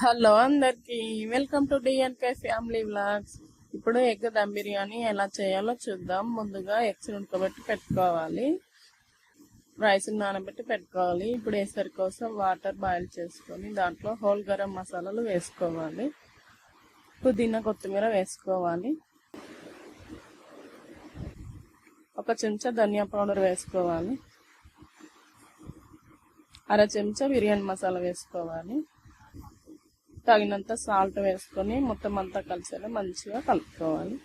Hello అందరికి, welcome to DNK family vlogs. ఇప్పుడు egg dum biryani ఎలా చేయాలో చూద్దాం. ముందుగా ఎగ్స్ ఉడకబెట్టి పెట్టుకోవాలి, రైస్ నానబెట్టి పెట్టుకోవాలి. ఇప్పుడు ఎసరి కోసం వాటర్ బాయిల్ చేసుకొని దాంట్లో హోల్ గరం మసాలాలు వేసుకోవాలి, పుదీనా కొత్తిమీర వేసుకోవాలి, ఒక చెంచా ధనియా పౌడర్ వేసుకోవాలి, అర చెంచా బిర్యానీ మసాలా వేసుకోవాలి, తగినంత సాల్ట్ వేసుకొని మొత్తం అంతా కలిసేలా మంచిగా కలుపుకోవాలి.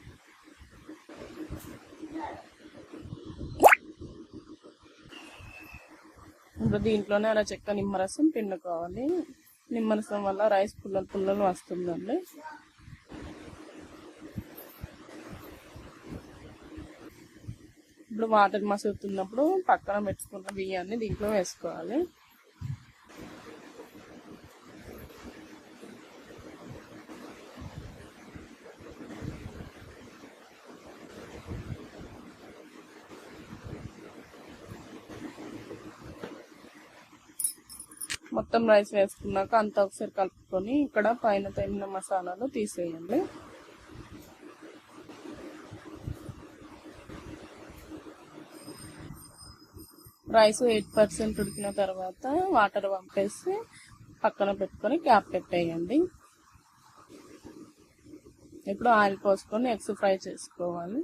ఇప్పుడు దీంట్లోనే అలా చెక్క నిమ్మరసం పిండుకోవాలి. నిమ్మరసం వల్ల రైస్ పుల్లలు పుల్లలు వస్తుందండి. ఇప్పుడు వాటర్ మసులుతున్నప్పుడు పక్కన పెట్టుకున్న బియ్యాన్ని దీంట్లో వేసుకోవాలి. మొత్తం రైస్ వేసుకున్నాక అంతా ఒకసారి కలుపుకొని ఇక్కడ పైన తగిన మసాలాలు తీసేయండి. రైస్ 8% ఉడికిన తర్వాత వాటర్ పంపేసి పక్కన పెట్టుకొని క్యాప్ పెట్టేయండి. ఇప్పుడు ఆయిల్ పోసుకొని ఎగ్స్ ఫ్రై చేసుకోవాలి.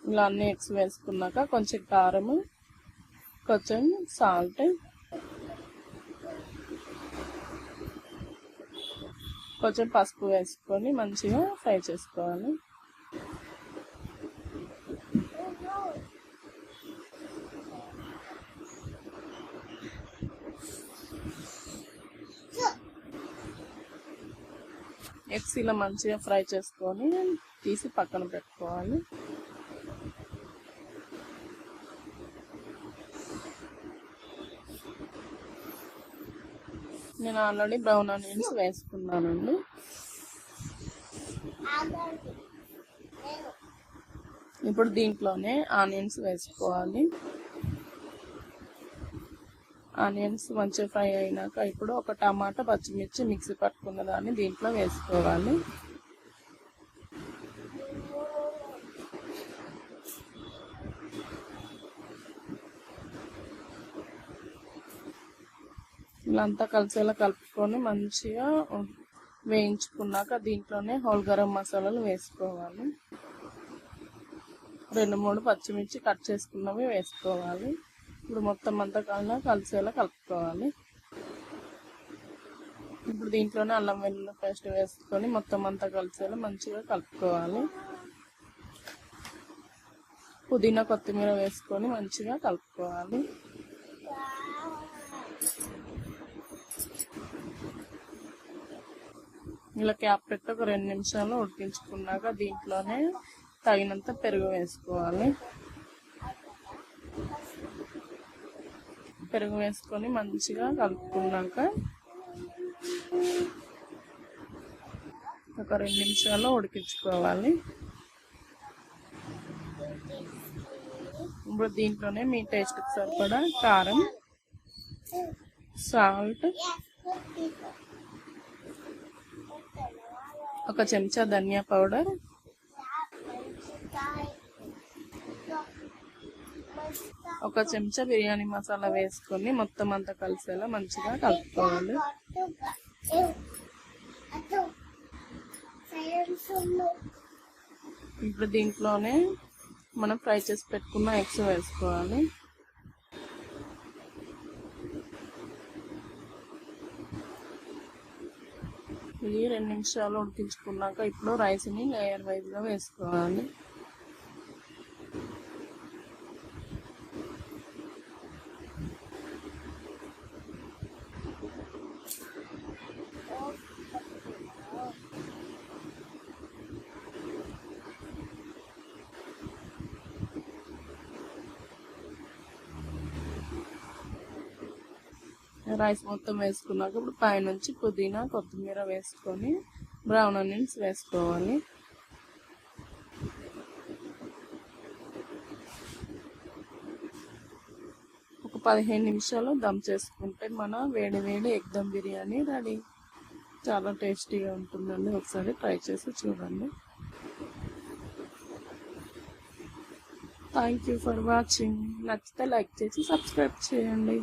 ఇలా అన్ని ఎగ్స్ వేసుకున్నాక కొంచెం కారము, కొంచెం సాల్ట్, కొంచెం పసుపు వేసుకొని మంచిగా ఫ్రై చేసుకోవాలి. ఎగ్స్ ఇలా మంచిగా ఫ్రై చేసుకొని తీసి పక్కన పెట్టుకోవాలి. నేను ఆల్రెడీ బ్రౌన్ ఆనియన్స్ వేసుకున్నానండి. ఇప్పుడు దీంట్లోనే ఆనియన్స్ వేసుకోవాలి. ఆనియన్స్ మంచిగా ఫ్రై అయినాక ఇప్పుడు ఒక టమాటా, పచ్చిమిర్చి మిక్సీ పట్టుకున్న దాన్ని దీంట్లో వేసుకోవాలి. ఇలా అంతా కలిసేలా కలుపుకొని మంచిగా వేయించుకున్నాక దీంట్లోనే హోల్ గరం మసాలాలు వేసుకోవాలి. 2-3 పచ్చిమిర్చి కట్ చేసుకున్నవి వేసుకోవాలి. ఇప్పుడు మొత్తం అంతా కలిసేలా కలుపుకోవాలి. ఇప్పుడు దీంట్లోనే అల్లం వెల్లుల్లి పేస్ట్ వేసుకొని మొత్తం అంతా కలిసేలా మంచిగా కలుపుకోవాలి. పుదీనా కొత్తిమీర వేసుకొని మంచిగా కలుపుకోవాలి. ఇలా క్యాప్ పెట్టి ఒక 2 నిమిషాలు ఉడికించుకున్నాక దీంట్లోనే తగినంత పెరుగు వేసుకోవాలి. పెరుగు వేసుకొని మంచిగా కలుపుకున్నాక ఒక 2 నిమిషాలు ఉడికించుకోవాలి. ఇప్పుడు దీంట్లోనే మీ టేస్ట్కి సరిపడా కారం, సాల్ట్, ఒక చెంచా ధనియా పౌడర్, ఒక చెంచా బిర్యానీ మసాలా వేసుకొని మొత్తం అంతా కలిసేలా మంచిగా కలుపుకోవాలి. ఇప్పుడు దీంట్లోనే మనం ఫ్రై చేసి పెట్టుకున్న ఎగ్స్ వేసుకోవాలి. ఇది 2 నిమిషాలు ఉడికించుకున్నాక ఇప్పుడు రైస్ని లేయర్ వైజ్గా వేసుకోవాలి. రైస్ మొత్తం వేసుకున్నాక ఇప్పుడు పైనుంచి పుదీనా కొత్తిమీర వేసుకొని బ్రౌన్ ఆనియన్స్ వేసుకోవాలి. 15 నిమిషాలు దమ్ చేసుకుంటే మన వేడి వేడి ఎగ్ దమ్ బిర్యానీ రెడీ. చాలా టేస్టీగా ఉంటుందండి, ఒకసారి ట్రై చేసి చూడండి. Thank you for watching. నచ్చితే లైక్ చేసి సబ్స్క్రైబ్ చేయండి.